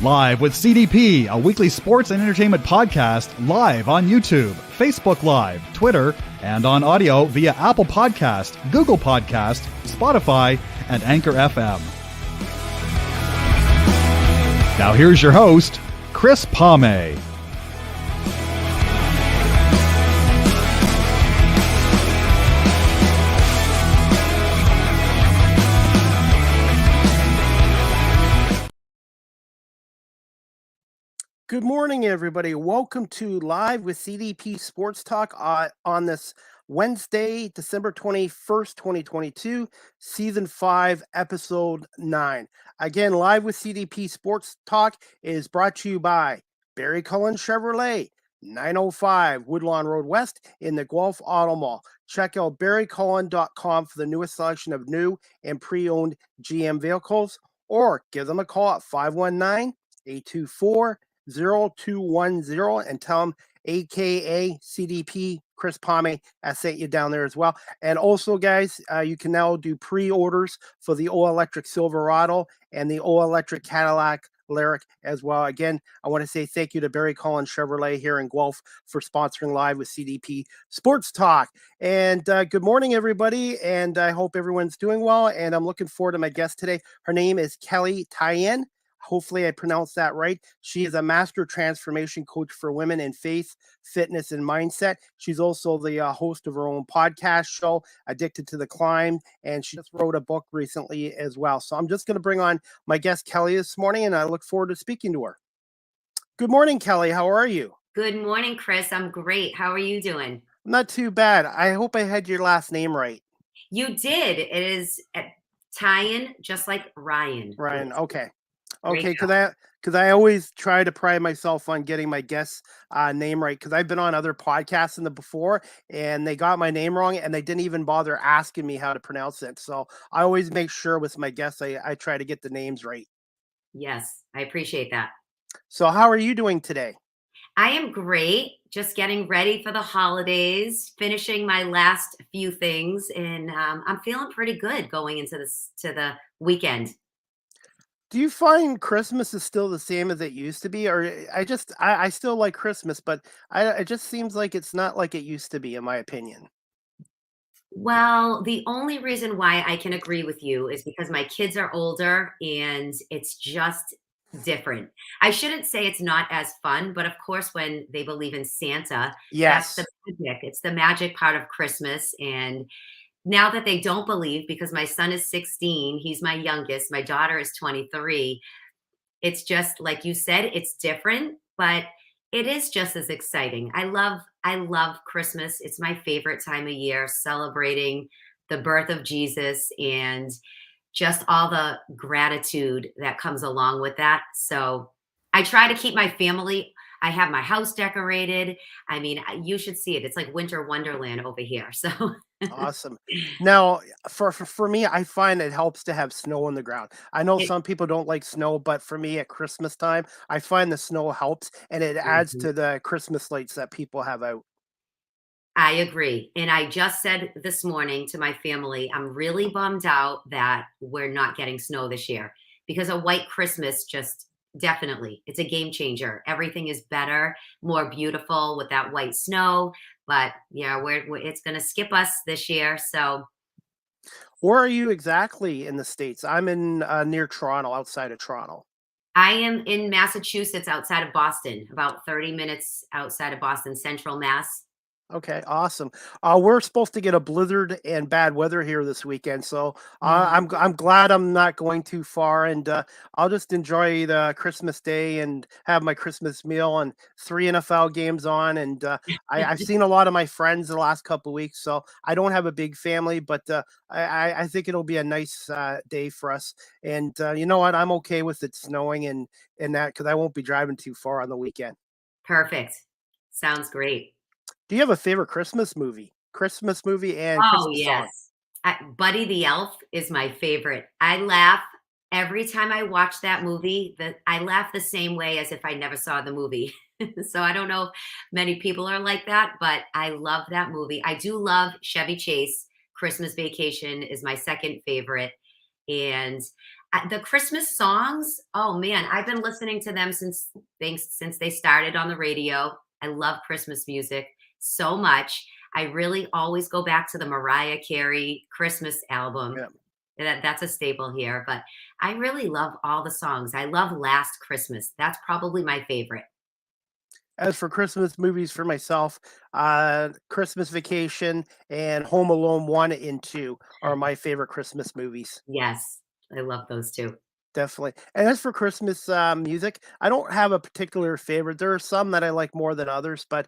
Live with CDP, a weekly sports and entertainment podcast live on YouTube, Facebook Live, Twitter, and on audio via Apple Podcast, Google Podcast, Spotify, and Anchor FM. Now here's your host, Chris Palme. Good morning, everybody. Welcome to Live with CDP Sports Talk on this Wednesday, December 21st, 2022, Season 5, Episode 9. Again, Live with CDP Sports Talk is brought to you by Barry Cullen Chevrolet, 905 Woodlawn Road West in the Guelph Auto Mall. Check out barrycullen.com for the newest selection of new and pre-owned GM vehicles, or give them a call at 519-824-0210 and tell them aka CDP Chris Palme I sent you down there as well. And also, guys, you can now do pre-orders for the all-electric Silverado and the all-electric Cadillac Lyric as well. Again, I want to say thank you to Barry Cullen Chevrolet here in Guelph for sponsoring Live with CDP Sports Talk. And good morning, everybody, and I hope everyone's doing well, and I'm looking forward to my guest today. Her name is Kelley Tyan. Hopefully I pronounced that right. She is a master transformation coach for women in faith, fitness, and mindset. She's also the host of her own podcast show, Addicted to the Climb, and she just wrote a book recently as well. So I'm just going to bring on my guest, Kelley, this morning, and I look forward to speaking to her. Good morning, Kelley. How are you? Good morning, Chris. I'm great. How are you doing? Not too bad. I hope I had your last name right. You did. It is Tyan, just like Ryan. Ryan, okay. Okay, because I always try to pride myself on getting my guest's name right, because I've been on other podcasts in the before, and they got my name wrong, and they didn't even bother asking me how to pronounce it. So I always make sure with my guests I try to get the names right. Yes, I appreciate that. So how are you doing today? I am great. Just getting ready for the holidays, finishing my last few things, and I'm feeling pretty good going into the weekend. Do you find Christmas is still the same as it used to be? Or I still like Christmas, but it just seems like it's not like it used to be, in my opinion. Well, the only reason why I can agree with you is because my kids are older and it's just different. I shouldn't say it's not as fun, but of course, when they believe in Santa, Yes. that's the magic. It's the magic part of Christmas. And now that they don't believe, because my son is 16, he's my youngest, my daughter is 23. It's just like you said, it's different, but it is just as exciting. I love Christmas. It's my favorite time of year, celebrating the birth of Jesus and just all the gratitude that comes along with that. So I try to keep my family. I have my house decorated. I mean, you should see it. It's like winter wonderland over here. So Awesome. Now, for me, I find it helps to have snow on the ground. I know some people don't like snow, but for me at Christmas time, I find the snow helps, and it adds to the Christmas lights that people have out. I agree. And I just said this morning to my family, I'm really bummed out that we're not getting snow this year, because a white Christmas just definitely, it's a game changer. Everything is better, more beautiful with that white snow. But yeah, it's going to skip us this year. So Where are you exactly in the States? I'm in near Toronto, outside of Toronto. I am in Massachusetts, outside of Boston, about 30 minutes outside of Boston, Central Mass. Okay, awesome. We're supposed to get a blizzard and bad weather here this weekend, so I'm glad I'm not going too far, and I'll just enjoy the Christmas day and have my Christmas meal and 3 NFL games on. And I've seen a lot of my friends the last couple of weeks, so I don't have a big family, but I think it'll be a nice day for us. And you know what? I'm okay with it snowing and that, because I won't be driving too far on the weekend. Perfect. Sounds great. Do you have a favorite Christmas movie? Christmas movie and Oh, Christmas song? yes. Buddy the Elf is my favorite. I laugh every time I watch that movie. I laugh the same way as if I never saw the movie. So I don't know if many people are like that, but I love that movie. I do love Chevy Chase. Christmas Vacation is my second favorite. And The Christmas songs, oh man, I've been listening to them since they started on the radio. I love Christmas music so much. I really always go back to the Mariah Carey Christmas album. Yeah. That's a staple here, but I really love all the songs. I love Last Christmas. That's probably my favorite. As for Christmas movies for myself, Christmas Vacation and Home Alone 1 and 2 are my favorite Christmas movies. Yes, I love those too. Definitely. And as for Christmas music, I don't have a particular favorite. There are some that I like more than others, but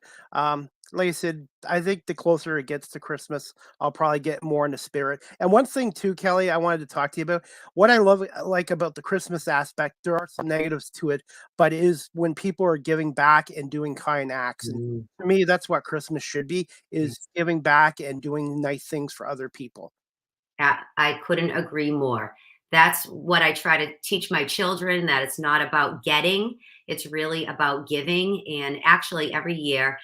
like I said, I think the closer it gets to Christmas, I'll probably get more in the spirit. And one thing too, Kelly, I wanted to talk to you about what I love like about the Christmas aspect. There are some negatives to it, but it is when people are giving back and doing kind acts. And Mm, for me, that's what Christmas should be: is yes. giving back and doing nice things for other people. I couldn't agree more. That's what I try to teach my children, that it's not about getting, it's really about giving. And actually, every year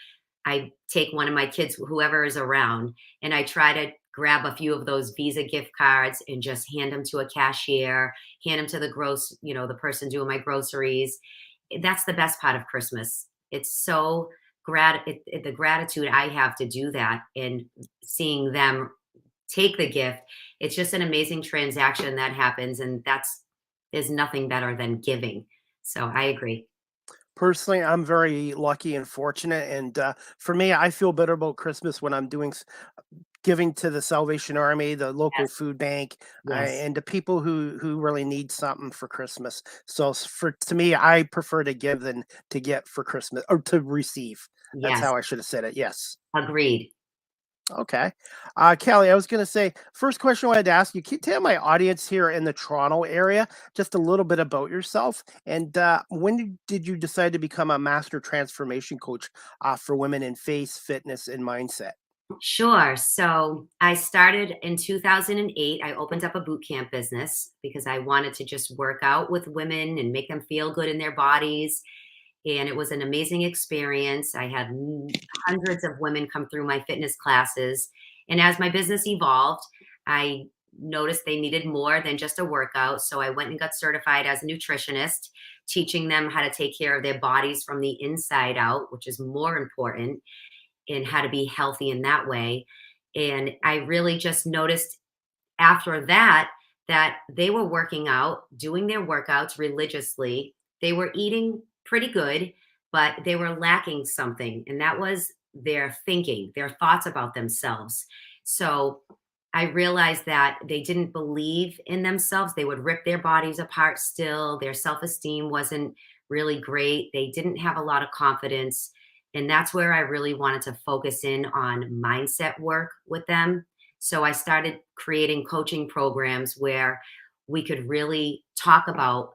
I take one of my kids, whoever is around, and I try to grab a few of those Visa gift cards and just hand them to a cashier, hand them to the person doing my groceries. That's the best part of Christmas. It's so the gratitude I have to do that and seeing them take the gift. It's just an amazing transaction that happens, and there's nothing better than giving. So I agree. Personally, I'm very lucky and fortunate, and for me, I feel better about Christmas when I'm doing giving to the Salvation Army, the local Yes, food bank, yes, and the people who really need something for Christmas. So for to me, I prefer to give than to get for Christmas or to receive. That's yes. how I should have said it. Yes. Agreed. Okay. Kelly, I was going to say, first question I wanted to ask you, can you tell my audience here in the Toronto area just a little bit about yourself? And when did you decide to become a master transformation coach for women in face, fitness, and mindset? Sure. So I started in 2008. I opened up a boot camp business because I wanted to just work out with women and make them feel good in their bodies. And it was an amazing experience. I had hundreds of women come through my fitness classes. And as my business evolved, I noticed they needed more than just a workout. So I went and got certified as a nutritionist, teaching them how to take care of their bodies from the inside out, which is more important, and how to be healthy in that way. And I really just noticed after that that they were working out, doing their workouts religiously. They were eating pretty good, but they were lacking something, and that was their thinking, their thoughts about themselves. So I realized that they didn't believe in themselves. They would rip their bodies apart still. Their self esteem wasn't really great. They didn't have a lot of confidence. And that's where I really wanted to focus in on mindset work with them. So I started creating coaching programs where we could really talk about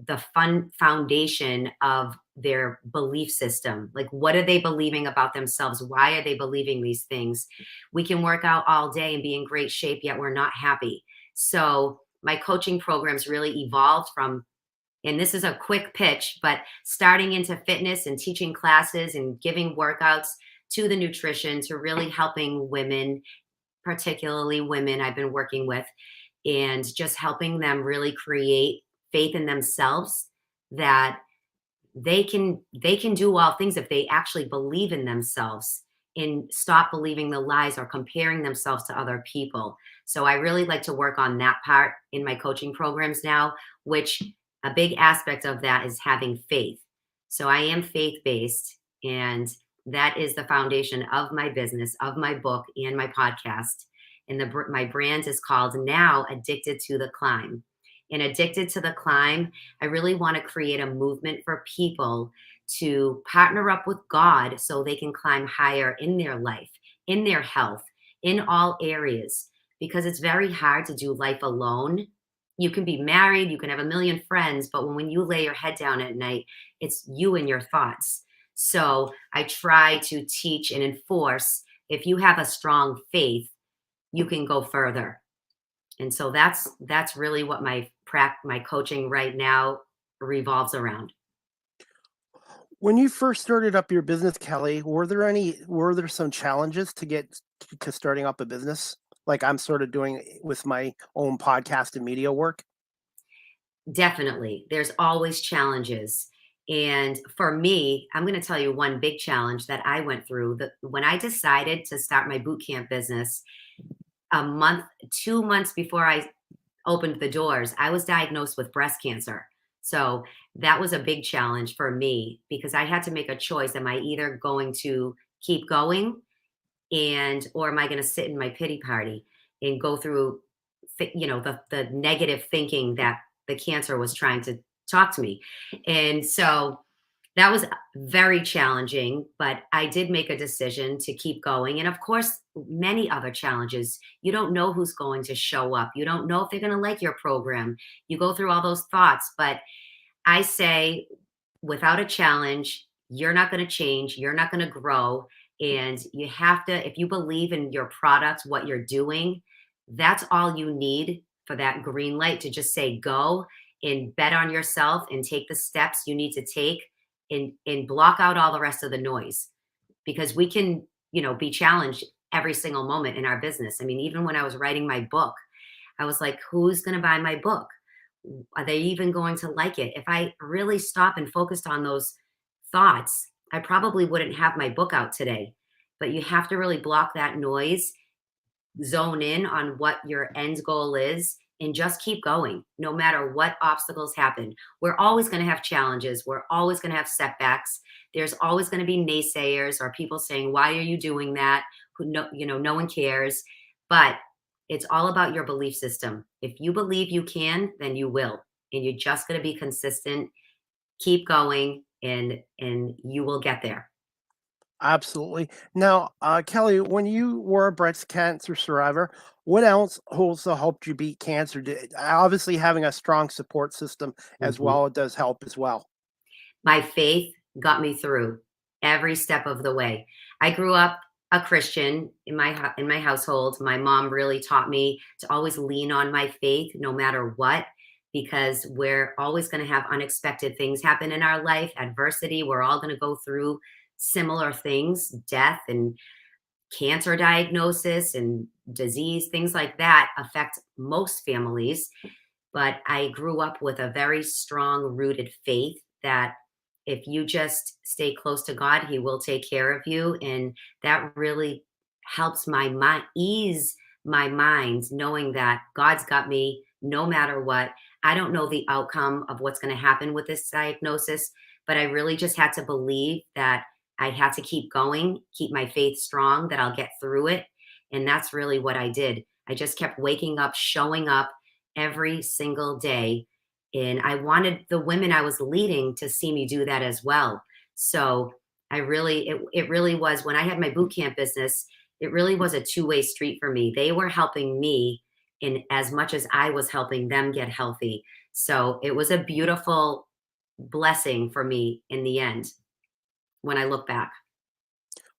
the fun foundation of their belief system. Like, what are they believing about themselves? Why are they believing these things? We can work out all day and be in great shape, yet we're not happy. So my coaching programs really evolved from, and this is a quick pitch, but starting into fitness and teaching classes and giving workouts to the nutrition to really helping women, particularly women I've been working with, and just helping them really create faith in themselves that they can do all things if they actually believe in themselves and stop believing the lies or comparing themselves to other people. So I really like to work on that part in my coaching programs now, which a big aspect of that is having faith. So I am faith based, and that is the foundation of my business, of my book, and my podcast. And my brand is called now Addicted to the Climb. And Addicted to the Climb, I really want to create a movement for people to partner up with God so they can climb higher in their life, in their health, in all areas, because it's very hard to do life alone. You can be married, you can have a million friends, but when you lay your head down at night, it's you and your thoughts. So I try to teach and enforce, if you have a strong faith, you can go further. And so that's really what my coaching right now revolves around. When you first started up your business, Kelly, were there some challenges to get to starting up a business? Like I'm sort of doing with my own podcast and media work. Definitely. There's always challenges. And for me, I'm going to tell you one big challenge that I went through. When I decided to start my boot camp business, a month, 2 months before I opened the doors, I was diagnosed with breast cancer. So that was a big challenge for me because I had to make a choice. Am I either going to keep going or am I going to sit in my pity party and go through, the negative thinking that the cancer was trying to talk to me? And so that was very challenging, but I did make a decision to keep going. And of course, many other challenges. You don't know who's going to show up. You don't know if they're going to like your program. You go through all those thoughts, but I say, without a challenge, you're not going to change, you're not going to grow. And you have to, if you believe in your product, what you're doing, that's all you need for that green light to just say go and bet on yourself and take the steps you need to take and block out all the rest of the noise because we can, be challenged every single moment in our business. I mean, even when I was writing my book, I was like, who's going to buy my book? Are they even going to like it? If I really stop and focused on those thoughts, I probably wouldn't have my book out today. But you have to really block that noise, zone in on what your end goal is, and just keep going no matter what obstacles happen. We're always going to have challenges. We're always going to have setbacks. There's always going to be naysayers or people saying, why are you doing that? No one cares. But it's all about your belief system. If you believe you can, then you will. And you're just going to be consistent, keep going, and you will get there. Absolutely. Now, Kelley, when you were a breast cancer survivor, what else also helped you beat cancer? Obviously, having a strong support system as Mhm. well, it does help as well. My faith got me through every step of the way. I grew up a Christian in my household. My mom really taught me to always lean on my faith no matter what, because we're always going to have unexpected things happen in our life, adversity. We're all going to go through similar things, death and cancer diagnosis and disease, things like that affect most families. But I grew up with a very strong rooted faith that if you just stay close to God, He will take care of you. And that really helps my mind, ease my mind, knowing that God's got me no matter what. I don't know the outcome of what's going to happen with this diagnosis, but I really just had to believe that I had to keep going, keep my faith strong, that I'll get through it. And that's really what I did. I just kept waking up, showing up every single day. And I wanted the women I was leading to see me do that as well. So it really was when I had my boot camp business, it really was a two-way street for me. They were helping me in as much as I was helping them get healthy. So it was a beautiful blessing for me in the end when I look back.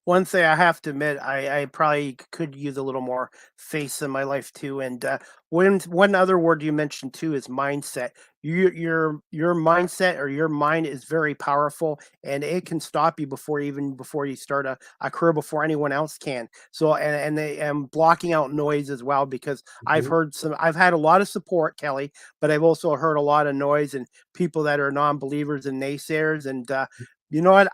One thing I have to admit, I probably could use a little more face in my life too. And one other word you mentioned too is mindset. Your mindset or your mind is very powerful, and it can stop you before you start a career before anyone else can. So and they am blocking out noise as well because Mhm. I've had a lot of support, Kelley, but I've also heard a lot of noise and people that are non-believers and naysayers. And you know what?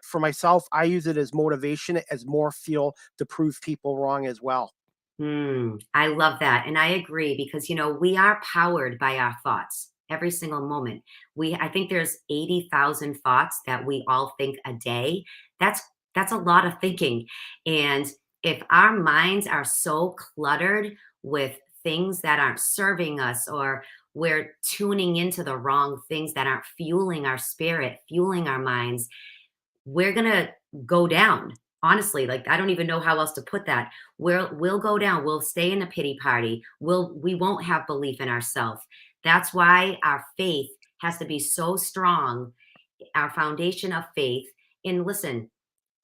For myself, I use it as motivation, as more fuel to prove people wrong as well. I love that. And I agree because, we are powered by our thoughts every single moment. I think there's 80,000 thoughts that we all think a day. That's, that's a lot of thinking. And if our minds are so cluttered with things that aren't serving us, or we're tuning into the wrong things that aren't fueling our spirit, fueling our minds, we're gonna go down. Honestly, like I don't even know how else to put that. We'll go down. We'll stay in a pity party. We won't have belief in ourselves. That's why our faith has to be so strong, our foundation of faith. And listen,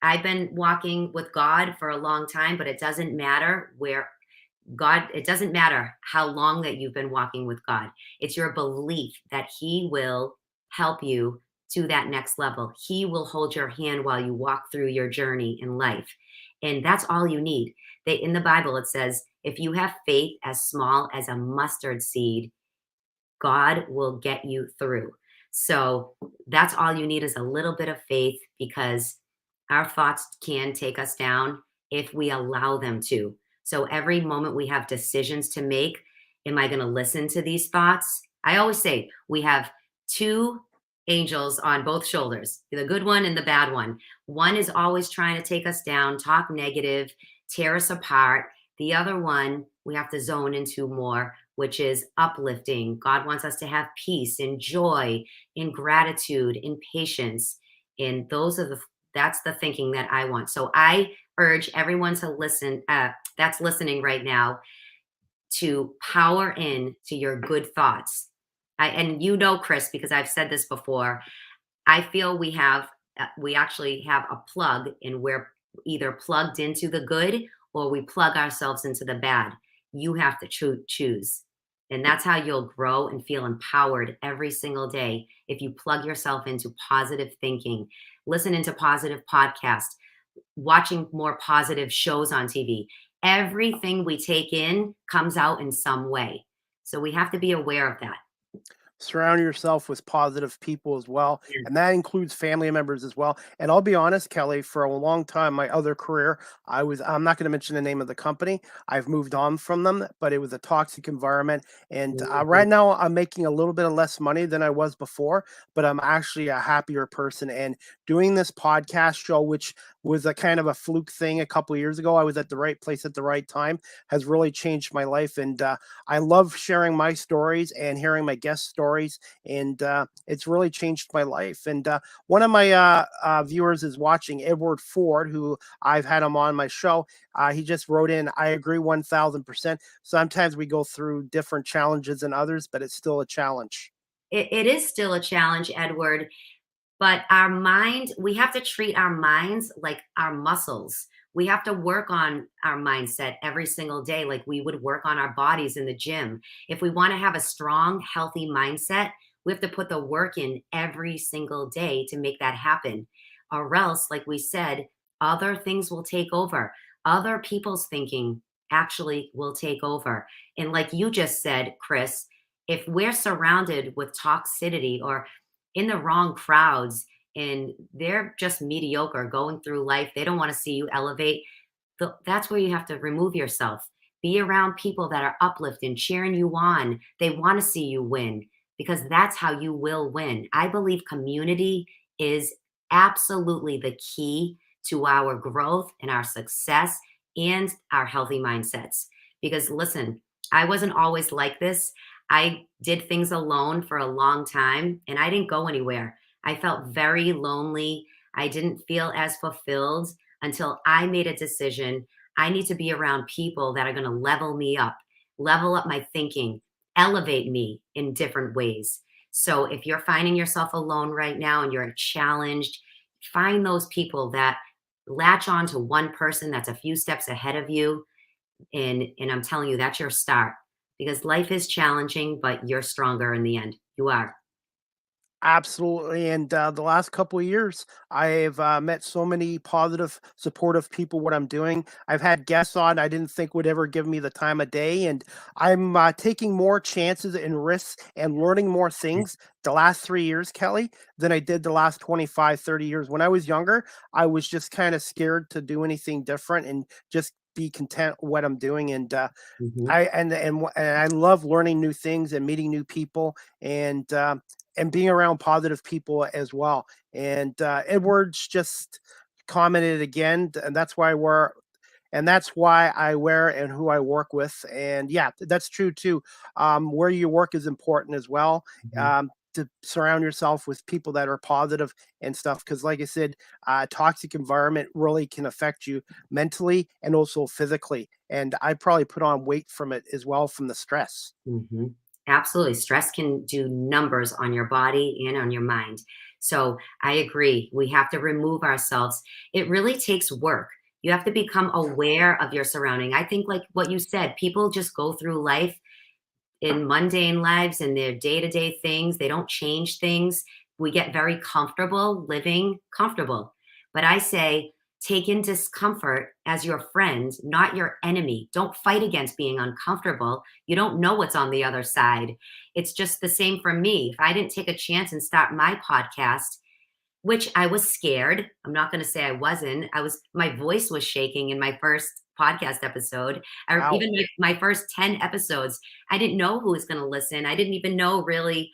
I've been walking with God for a long time, but it doesn't matter it doesn't matter how long that you've been walking with God. It's your belief that He will help you to that next level. He will hold your hand while you walk through your journey in life. And that's all you need. In the Bible, it says, if you have faith as small as a mustard seed, God will get you through. So that's all you need, is a little bit of faith, because our thoughts can take us down if we allow them to. So every moment we have decisions to make. Am I going to listen to these thoughts? I always say we have two angels on both shoulders, the good one and the bad one. One is always trying to take us down, talk negative, tear us apart. The other one we have to zone into more, which is uplifting. God wants us to have peace and joy, in gratitude, in patience. And that's the thinking that I want. So I urge everyone to listen, that's listening right now, to power in to your good thoughts. And you know, Chris, because I've said this before, I feel we actually have a plug, and we're either plugged into the good or we plug ourselves into the bad. You have to choose. And that's how you'll grow and feel empowered every single day, if you plug yourself into positive thinking, listening to positive podcasts, watching more positive shows on TV. Everything we take in comes out in some way. So we have to be aware of that. Surround yourself with positive people as well, Yeah. and that includes family members as well. And I'll be honest, Kelley, for a long time, my other career, I'm not going to mention the name of the company. I've moved on from them, but it was a toxic environment. And Mhm. right now, I'm making a little bit of less money than I was before, but I'm actually a happier person. And doing this podcast show, which was a kind of a fluke thing a couple of years ago, I was at the right place at the right time, has really changed my life. And I love sharing my stories and hearing my guest stories, and it's really changed my life. And one of my viewers is watching, Edward Ford, who I've had him on my show. He just wrote in, "I agree 1000%. Sometimes we go through different challenges than others, but it's still a challenge." It is still a challenge, Edward. But our mind, we have to treat our minds like our muscles. We have to work on our mindset every single day, like we would work on our bodies in the gym. If we want to have a strong, healthy mindset, we have to put the work in every single day to make that happen. Or else, like we said, other things will take over. Other people's thinking actually will take over. And like you just said, Chris, if we're surrounded with toxicity, or in the wrong crowds, and they're just mediocre going through life, they don't want to see you elevate. That's where you have to remove yourself. Be around people that are uplifting, cheering you on. They want to see you win, because that's how you will win. I believe community is absolutely the key to our growth and our success and our healthy mindsets. Because listen, I wasn't always like this. I did things alone for a long time and I didn't go anywhere. I felt very lonely. I didn't feel as fulfilled until I made a decision. I need to be around people that are going to level up my thinking, elevate me in different ways. So if you're finding yourself alone right now and you're challenged, find those people that latch on to one person that's a few steps ahead of you. And I'm telling you, that's your start, because life is challenging, but you're stronger in the end. You are. Absolutely. And the last couple of years, I've met so many positive, supportive people. What I'm doing, I've had guests on I didn't think would ever give me the time of day. And I'm taking more chances and risks and learning more things the last 3 years, Kelley, than I did the last 25, 30 years. When I was younger, I was just kind of scared to do anything different and just be content with what I'm doing. And Mhm. and I love learning new things and meeting new people, and being around positive people as well. And Edwards just commented again, and that's why I wear and who I work with. And yeah, that's true too. Where you work is important as well. Mhm. To surround yourself with people that are positive and stuff, because like I said, toxic environment really can affect you mentally and also physically. And I probably put on weight from it as well, from the stress. Mhm. Absolutely. Stress can do numbers on your body and on your mind. So I agree. We have to remove ourselves. It really takes work. You have to become aware of your surrounding. I think, like what you said, people just go through life in mundane lives and their day to day things. They don't change things. We get very comfortable living comfortable. But I say, Take in discomfort as your friend, not your enemy. Don't fight against being uncomfortable. You don't know what's on the other side. It's just the same for me. If I didn't take a chance and start my podcast, which I was scared. I'm not going to say I wasn't. My voice was shaking in my first podcast episode, or Wow. even my first 10 episodes. I didn't know who was going to listen. I didn't even know really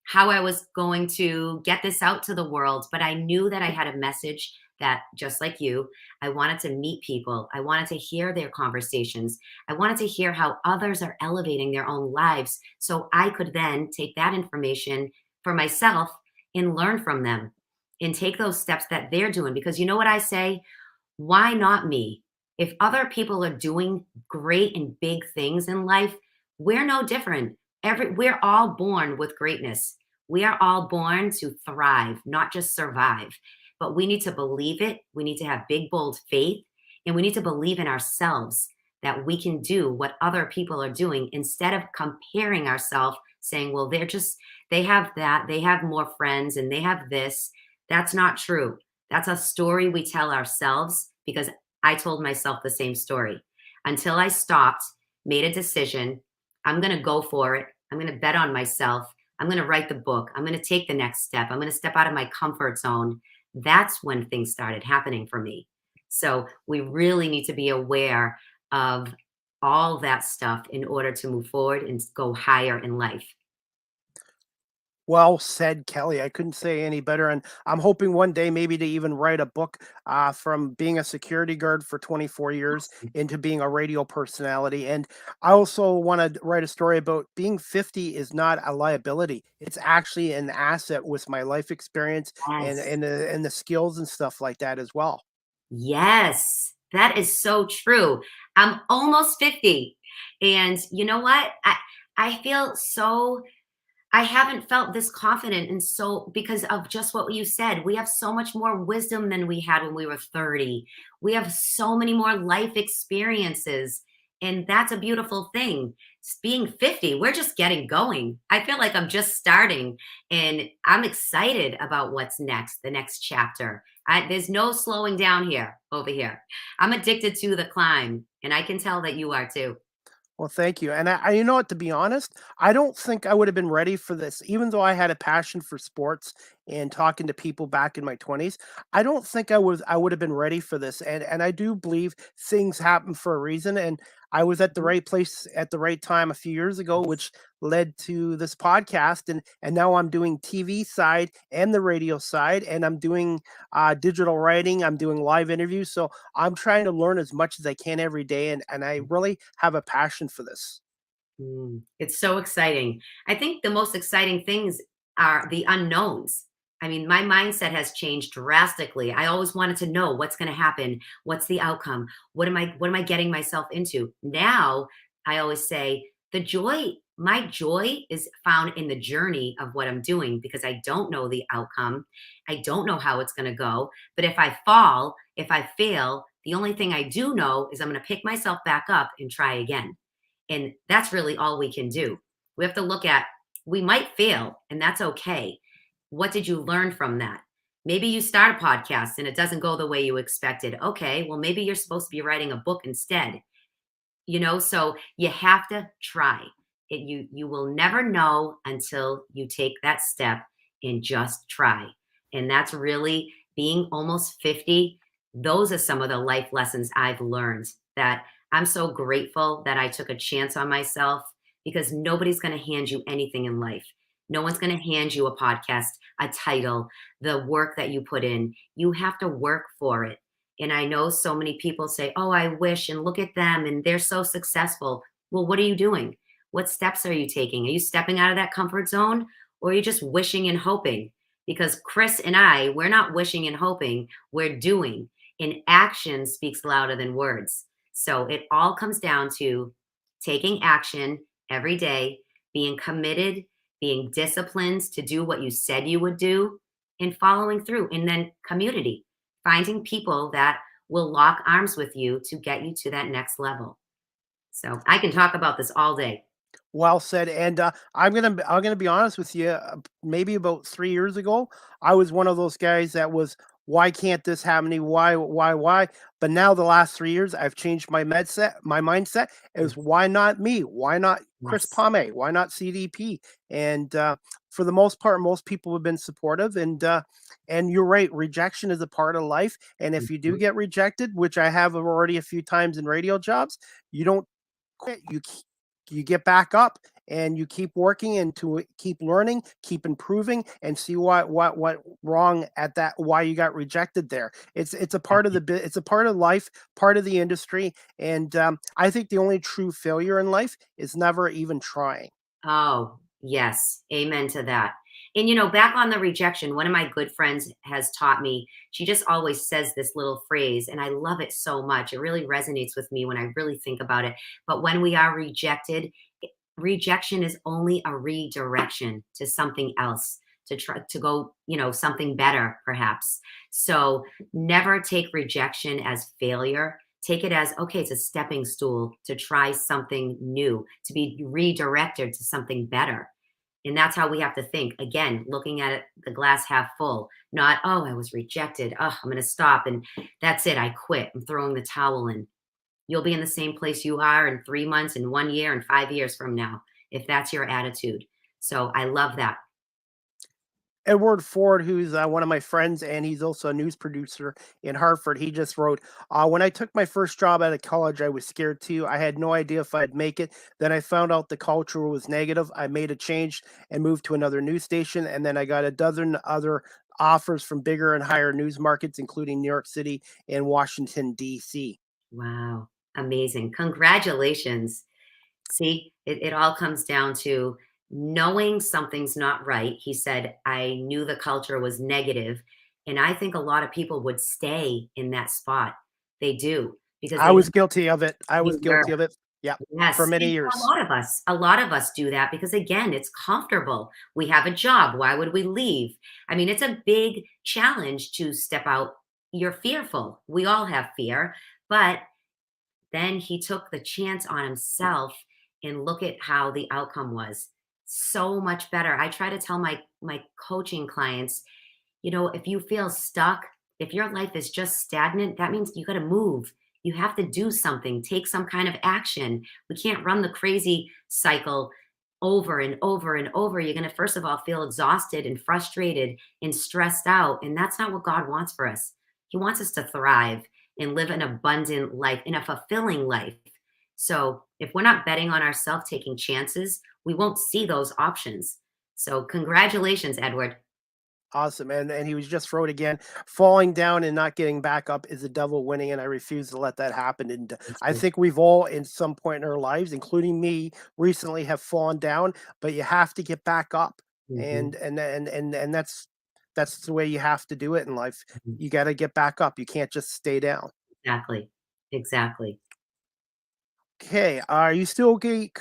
how I was going to get this out to the world, but I knew that I had a message that, just like you, I wanted to meet people. I wanted to hear their conversations. I wanted to hear how others are elevating their own lives so I could then take that information for myself and learn from them and take those steps that they're doing. Because you know what I say? Why not me? If other people are doing great and big things in life, we're no different. We're all born with greatness. We are all born to thrive, not just survive. But we need to believe it. We need to have big, bold faith, and we need to believe in ourselves that we can do what other people are doing instead of comparing ourselves, saying, well, they have that, they have more friends, and they have this. That's not true. That's a story we tell ourselves because I told myself the same story until I stopped, made a decision. I'm going to go for it. I'm going to bet on myself. I'm going to write the book. I'm going to take the next step. I'm going to step out of my comfort zone. That's when things started happening for me. So we really need to be aware of all that stuff in order to move forward and go higher in life. Well said, Kelly. I couldn't say any better. And I'm hoping one day maybe to even write a book from being a security guard for 24 years into being a radio personality. And I also want to write a story about being 50 is not a liability. It's actually an asset with my life experience Yes. and the skills and stuff like that as well. Yes, that is so true. I'm almost 50. And you know what? I feel so I haven't felt this confident and so because of just what you said. We have so much more wisdom than we had when we were 30. We have so many more life experiences. And that's a beautiful thing. Being 50, we're just getting going. I feel like I'm just starting and I'm excited about what's next, the next chapter. There's no slowing down here, over here. I'm addicted to the climb, and I can tell that you are too. Well, thank you. And you know what, to be honest, I don't think I would have been ready for this, even though I had a passion for sports and talking to people back in my 20s. I don't think I would have been ready for this. And I do believe things happen for a reason. And I was at the Mhm. right place at the right time a few years ago, Yes. which led to this podcast. And now I'm doing TV side and the radio side, and I'm doing digital writing. I'm doing live interviews. So I'm trying to learn as much as I can every day, and I really have a passion for this. It's so exciting. I think the most exciting things are the unknowns. I mean, my mindset has changed drastically. I always wanted to know what's going to happen, what's the outcome, what am I getting myself into? Now, I always say my joy is found in the journey of what I'm doing because I don't know the outcome. I don't know how it's going to go, but if I fall, if I fail, the only thing I do know is I'm going to pick myself back up and try again. And that's really all we can do. We have to look at, we might fail, and that's okay. What did you learn from that? Maybe you start a podcast and it doesn't go the way you expected. Okay, well, maybe you're supposed to be writing a book instead. So you have to try. You will never know until you take that step and just try. And that's really being almost 50. Those are some of the life lessons I've learned that I'm so grateful that I took a chance on myself because nobody's going to hand you anything in life. No one's going to hand you a podcast, a title, the work that you put in. You have to work for it. And I know so many people say, oh, I wish, and look at them, and they're so successful. Well, what are you doing? What steps are you taking? Are you stepping out of that comfort zone, or are you just wishing and hoping? Because Chris and we're not wishing and hoping, we're doing. And action speaks louder than words. So it all comes down to taking action every day, being committed, being disciplined to do what you said you would do, and following through. And then community, finding people that will lock arms with you to get you to that next level. So I can talk about this all day. Well said. And I'm gonna be honest with you. Maybe about 3 years ago, I was one of those guys that was why can't this happen to me? Why? But now the last 3 years, I've changed my mindset is why not me? Why not Chris Yes. Pame? Why not CDP? And for the most part, most people have been supportive. And you're right, rejection is a part of life. And if you do Mhm. get rejected, which I have already a few times in radio jobs, you don't quit. You get back up and you keep working and to keep learning, keep improving, and see what wrong at that why you got rejected there. It's a part of it's a part of life, part of the industry, and I think the only true failure in life is never even trying. Oh, yes. Amen to that. And, back on the rejection, one of my good friends has taught me, she just always says this little phrase, and I love it so much. It really resonates with me when I really think about it. But when we are rejected, rejection is only a redirection to something else, to try to go, something better, perhaps. So never take rejection as failure. Take it as, okay, it's a stepping stool to try something new, to be redirected to something better. And that's how we have to think. Again, looking at it, the glass half full, not, oh, I was rejected. Oh, I'm going to stop. And that's it. I quit. I'm throwing the towel in. You'll be in the same place you are in 3 months, in 1 year, and 5 years from now, if that's your attitude. So I love that. Edward Ford, who's one of my friends, and he's also a news producer in Hartford, he just wrote, when I took my first job out of college, I was scared too. I had no idea if I'd make it. Then I found out the culture was negative. I made a change and moved to another news station. And then I got a dozen other offers from bigger and higher news markets, including New York City and Washington, D.C. Wow. Amazing. Congratulations. See, it all comes down to knowing something's not right. He said, I knew the culture was negative, and I think a lot of people would stay in that spot. They do because I they was guilty of it. I was you were. guilty of it. Yeah, for Yes, many and years. a lot of us do that because again, it's comfortable. We have a job. Why would we leave? I mean, it's a big challenge to step out. You're fearful. We all have fear, but then he took the chance on himself and look at how the outcome was. So much better. I try to tell my coaching clients, if you feel stuck, if your life is just stagnant, that means you got to move. You have to do something, take some kind of action. We can't run the crazy cycle over and over and over. You're going to, first of all, feel exhausted and frustrated and stressed out. And that's not what God wants for us. He wants us to thrive and live an abundant life, in a fulfilling life. So if we're not betting on ourselves, taking chances, we won't see those options. So congratulations, Edward. Awesome. And he was just wrote again, falling down and not getting back up is the devil winning, and I refuse to let that happen. And I think we've all, in some point in our lives, including me, recently have fallen down, but you have to get back up. Mhm, And that's the way you have to do it in life. mhm. You got to get back up. You can't just stay down. Exactly. Exactly. Okay. Are you still good?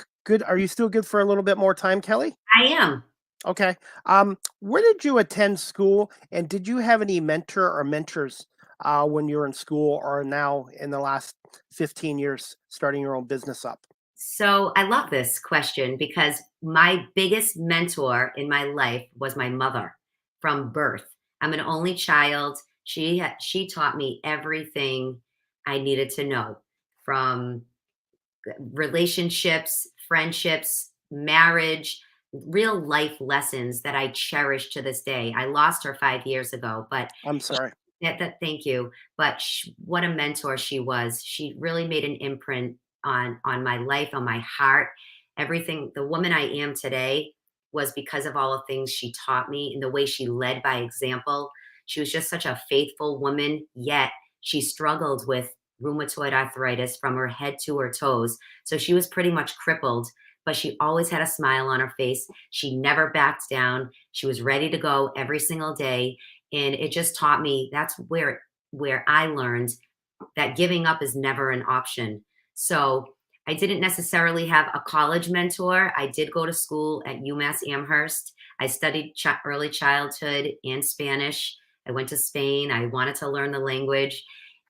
Are you still good for a little bit more time, Kelly? I am. Okay. Where did you attend school, and did you have any mentor or mentors when you were in school, or now in the last 15 years starting your own business up? So I love this question because my biggest mentor in my life was my mother from birth. I'm an only child. She taught me everything I needed to know, from relationships, friendships, marriage, real life lessons that I cherish to this day. I lost her 5 years ago, but I'm sorry. thank you. But what a mentor she was. She really made an imprint on my life, on my heart. Everything, the woman I am today was because of all the things she taught me and the way she led by example. She was just such a faithful woman, yet she struggled with rheumatoid arthritis from her head to her toes. So she was pretty much crippled, but she always had a smile on her face. She never backed down. She was ready to go every single day. And it just taught me, that's where I learned that giving up is never an option. So I didn't necessarily have a college mentor. I did go to school at UMass Amherst. I studied early childhood and Spanish. I went to Spain. I wanted to learn the language,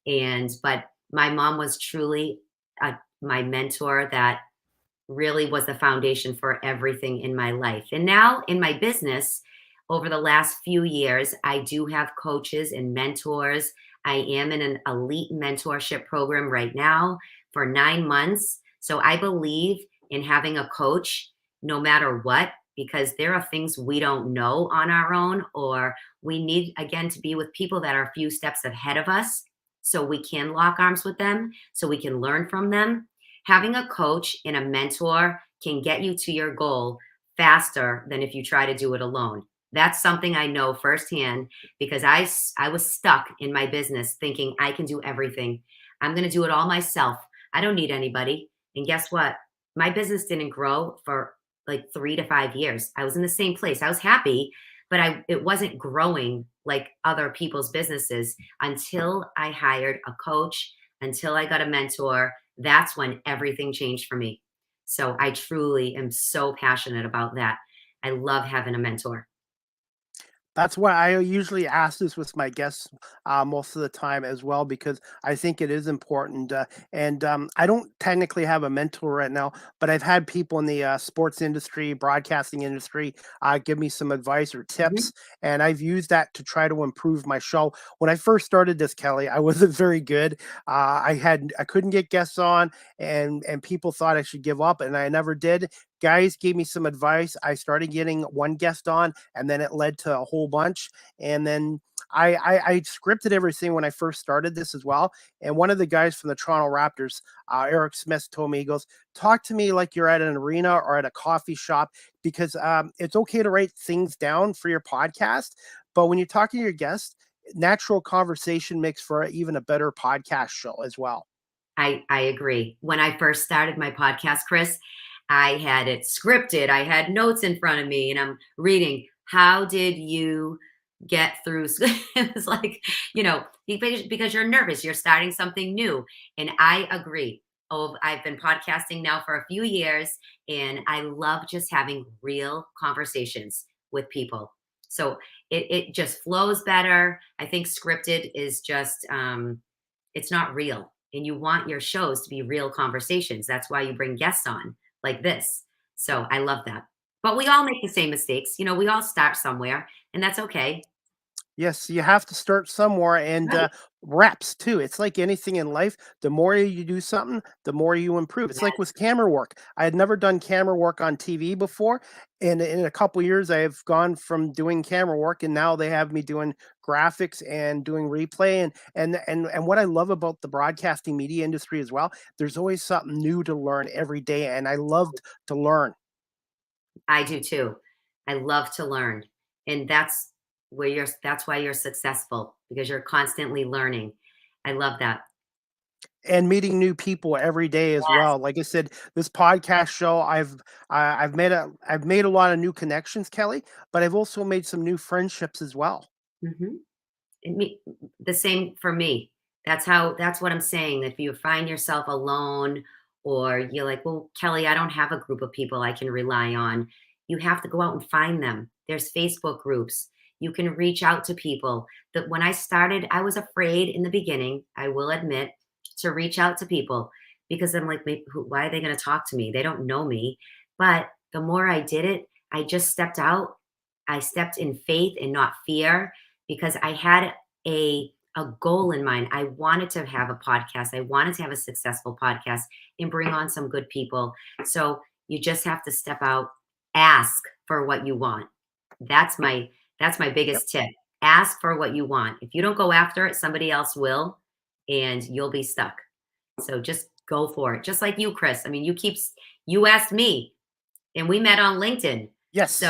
but my mom was truly my mentor that really was the foundation for everything in my life. And now in my business, over the last few years, I do have coaches and mentors. I am in an elite mentorship program right now for 9 months. So I believe in having a coach no matter what, because there are things we don't know on our own, or we need, again, to be with people that are a few steps ahead of us so we can lock arms with them, so we can learn from them. Having a coach and a mentor can get you to your goal faster than if you try to do it alone. That's something I know firsthand because I was stuck in my business thinking I can do everything. I'm going to do it all myself. I don't need anybody. And guess what? My business didn't grow for like 3 to 5 years. I was in the same place. I was happy, but it wasn't growing like other people's businesses until I hired a coach, until I got a mentor. That's when everything changed for me. So I truly am so passionate about that. I love having a mentor. That's why I usually ask this with my guests most of the time as well, because I think it is important. And I don't technically have a mentor right now, but I've had people in the sports industry, broadcasting industry, give me some advice or Mhm. tips, and I've used that to try to improve my show. When I first started this, Kelly, I wasn't very good. I couldn't get guests on, and people thought I should give up, and I never did. Guys gave me some advice. I started getting one guest on, and then it led to a whole bunch. And then I scripted everything when I first started this as well. And one of the guys from the Toronto Raptors, Eric Smith, told me, he goes, "Talk to me like you're at an arena or at a coffee shop, because it's okay to write things down for your podcast, but when you're talking to your guests, natural conversation makes for even a better podcast show as well." I agree. When I first started my podcast, Chris, I had it scripted. I had notes in front of me and I'm reading, how did you get through? It was like, because you're nervous, you're starting something new. And I agree. Oh, I've been podcasting now for a few years and I love just having real conversations with people. So it just flows better. I think scripted is just, it's not real. And you want your shows to be real conversations. That's why you bring guests on like this. So I love that. But we all make the same mistakes. We all start somewhere, and that's okay. Yes, you have to start somewhere, and Right. reps too. It's like anything in life. The more you do something, the more you improve. It's like Yes. with camera work. I had never done camera work on TV before, and in a couple years, I have gone from doing camera work, and now they have me doing graphics and doing replay. And what I love about the broadcasting media industry as well, there's always something new to learn every day, and I loved to learn. I do too. I love to learn. And that's why you're successful because you're constantly learning. I love that. And meeting new people every day as well. Like I said, this podcast show, I've made a lot of new connections, Kelly, but I've also made some new friendships as well. Mhm. The same for me. That's what I'm saying. If you find yourself alone or you're like, well, Kelly, I don't have a group of people I can rely on. You have to go out and find them. There's Facebook groups. You can reach out to people. That when I started, I was afraid in the beginning, I will admit, to reach out to people because I'm like, why are they going to talk to me? They don't know me. But the more I did it, I just stepped out. I stepped in faith and not fear because I had a goal in mind. I wanted to have a podcast. I wanted to have a successful podcast and bring on some good people. So you just have to step out, ask for what you want. That's my that's my Yep. biggest tip. Ask for what you want. If you don't go after it, somebody else will and you'll be stuck. So just go for it. Just like you, Chris. I mean, you asked me and we met on LinkedIn. So, Yes.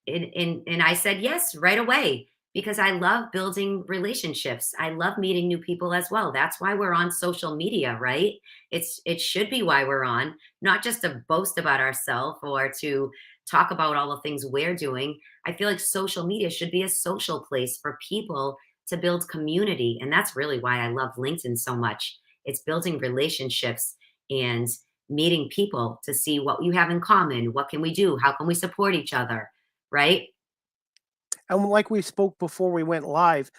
and I said yes right away because I love building relationships. I love meeting new people as well. That's why we're on social media, right? It should be why we're on, not just to boast about ourselves or to talk about all the things we're doing. I feel like social media should be a social place for people to build community, and that's really why I love LinkedIn so much. It's building relationships and meeting people to see what you have in common. What can we do? How can we support each other? Right? And like we spoke before we went live,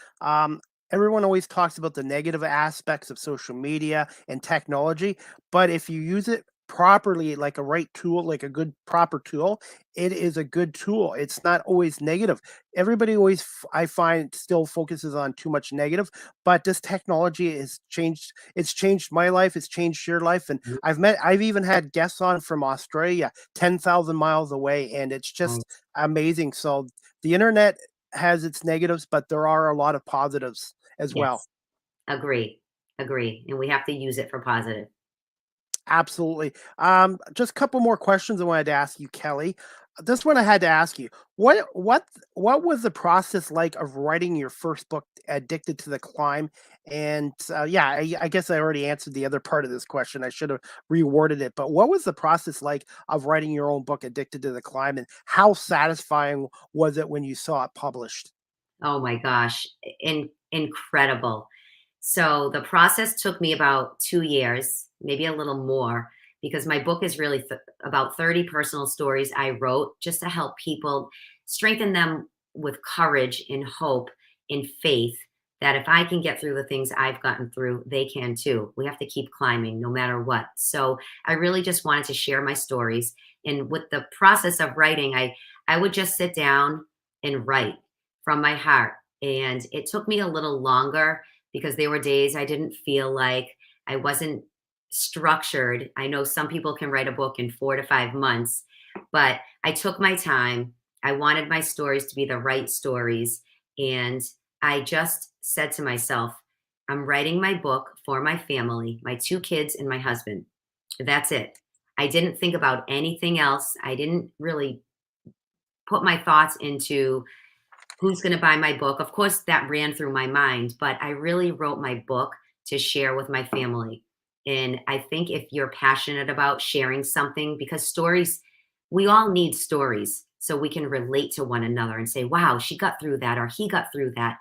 everyone always talks about the negative aspects of social media and technology. But if you use it properly, like a right tool, like a good proper tool, it is a good tool. It's not always negative. Everybody always, I find, still focuses on too much negative, but this technology has changed. It's changed my life. It's changed your life, and Mhm. I've even had guests on from Australia, 10,000 miles away, and it's Right. just amazing. So the internet has its negatives, but there are a lot of positives as well. Yes. Agree. Agree. And we have to use it for positive. Absolutely. Just a couple more questions I wanted to ask you, Kelly. This one I had to ask you. What was the process like of writing your first book, Addicted to the Climb? And yeah, I guess I already answered the other part of this question. I should have reworded it. But what was the process like of writing your own book, Addicted to the Climb, and how satisfying was it when you saw it published? Oh my gosh, incredible. So the process took me about 2 years, maybe a little more, because my book is really about 30 personal stories I wrote just to help people strengthen them with courage and hope and faith that if I can get through the things I've gotten through, they can too. We have to keep climbing no matter what. So I really just wanted to share my stories. And with the process of writing, I would just sit down and write from my heart. And it took me a little longer because there were days I didn't feel like I wasn't structured. I know some people can write a book in 4 to 5 months, but I took my time. I wanted my stories to be the right stories. And I just said to myself, I'm writing my book for my family, my 2 kids, and my husband. That's it. I didn't think about anything else. I didn't really put my thoughts into who's going to buy my book. Of course, that ran through my mind, but I really wrote my book to share with my family. And I think if you're passionate about sharing something, because stories, we all need stories so we can relate to one another and say, wow, she got through that or he got through that.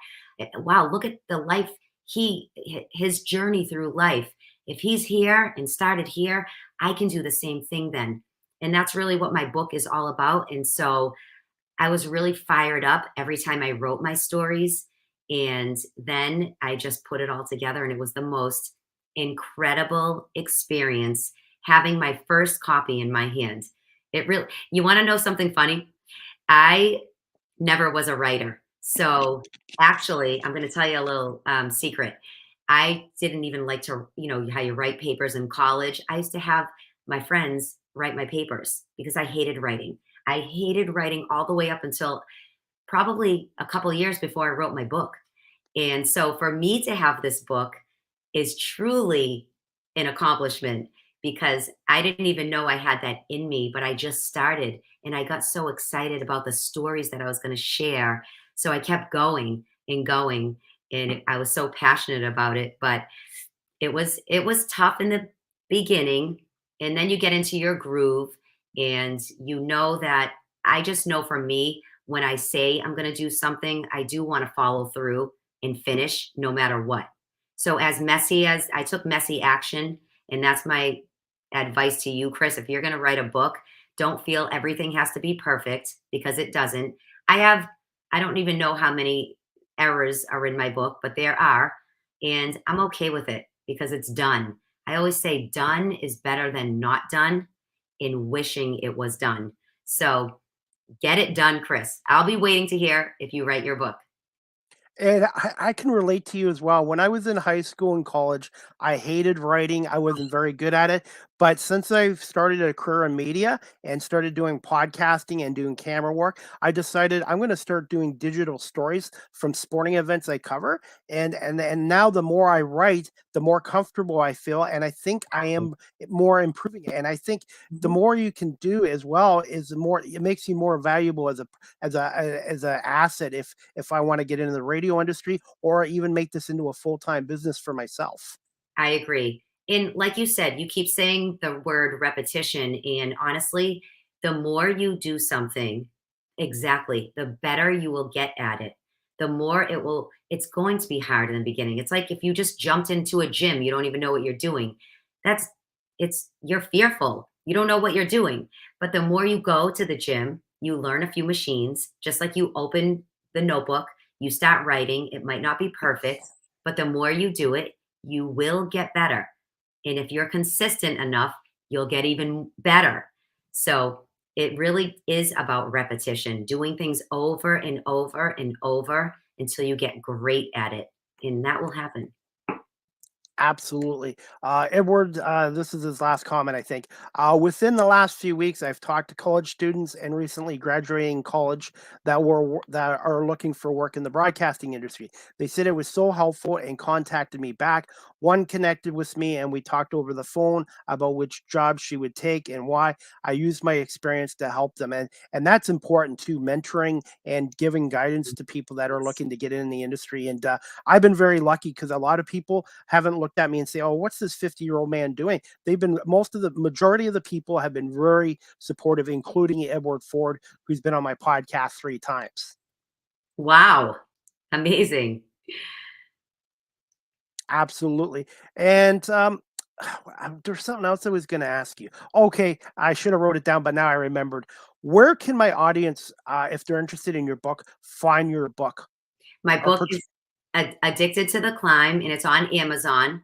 Wow, look at the life his journey through life. If he's here and started here, I can do the same thing then. And that's really what my book is all about. And so I was really fired up every time I wrote my stories. And then I just put it all together. And it was the most incredible experience having my first copy in my hand. It really, you want to know something funny? I never was a writer. So actually, I'm going to tell you a little secret. I didn't even like to, how you write papers in college. I used to have my friends write my papers because I hated writing. I hated writing all the way up until probably a couple of years before I wrote my book. And so for me to have this book is truly an accomplishment because I didn't even know I had that in me, but I just started and I got so excited about the stories that I was going to share. So I kept going and going and I was so passionate about it, but it was tough in the beginning and then you get into your groove and you know that I just know for me when I say I'm going to do something, I do want to follow through and finish no matter what. So as messy as I took messy action, and that's my advice to you, Chris, if you're going to write a book, don't feel everything has to be perfect because it doesn't. I have I don't even know how many errors are in my book, but there are, and I'm okay with it because it's done. I always say done is better than not done in wishing it was done. So get it done, Chris. I'll be waiting to hear if you write your book. And I can relate to you as well. When I was in high school and college, I hated writing. I wasn't very good at it. But since I've started a career in media and started doing podcasting and doing camera work, I decided I'm going to start doing digital stories from sporting events I cover. And now the more I write, the more comfortable I feel, and I think I am more improving it. And I think the Mhm. more you can do as well is the more it makes you more valuable as a asset if I want to get into the radio industry or even make this into a full-time business for myself. I agree. And like you said, you keep saying the word repetition. And honestly, the more you do something, exactly, the better you will get at it. The more it's going to be hard in the beginning. It's like if you just jumped into a gym, you don't even know what you're doing. That's, you're fearful. You don't know what you're doing. But the more you go to the gym, you learn a few machines, just like you open the notebook, you start writing. It might not be perfect, but the more you do it, you will get better. And if you're consistent enough, you'll get even better. So it really is about repetition, doing things over and over and over until you get great at it. And that will happen. Absolutely. Edward, this is his last comment, I think. Within the last few weeks, I've talked to college students and recently graduating college that are looking for work in the broadcasting industry. They said it was so helpful and contacted me back. One connected with me and we talked over the phone about which job she would take and why. I used my experience to help them. And that's important too, mentoring and giving guidance to people that are looking to get in the industry. And I've been very lucky because a lot of people haven't looked at me and say, "Oh, what's this 50-year-old man doing?" The majority of the people have been very supportive, including Edward Ford, who's been on my podcast 3 times. Wow. Amazing. Absolutely. And there's something else I was going to ask you. Okay, I should have wrote it down, but now I remembered. Where can my audience, if they're interested in your book, find your book? My Or book is Addicted to the Climb, and it's on Amazon.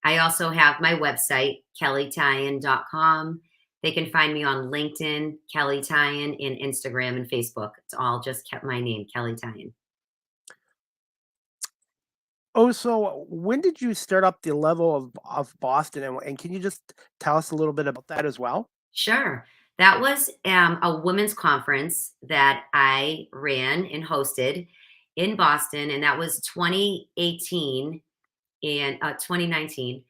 I also have my website, kellytyan.com. They can find me on LinkedIn, Kelley Tyan, and Instagram and Facebook. It's all just kept my name, Kelley Tyan. Oh, so when did you start up the level of Boston, and can you just tell us a little bit about that as well? Sure. That was a women's conference that I ran and hosted in Boston, and that was 2018 and 2019.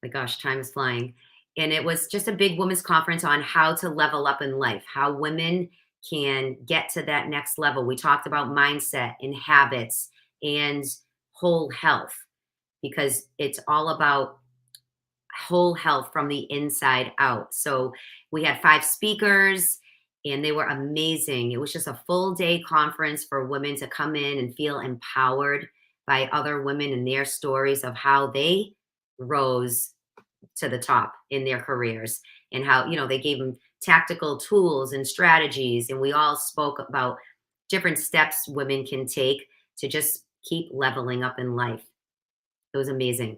My gosh, time is flying. And it was just a big women's conference on how to level up in life, how women can get to that next level. We talked about mindset and habits and whole health because it's all about whole health from the inside out. So we had 5 speakers and they were amazing. It was just a full day conference for women to come in and feel empowered by other women and their stories of how they rose to the top in their careers and how, they gave them tactical tools and strategies. And we all spoke about different steps women can take to just keep leveling up in life. It was amazing.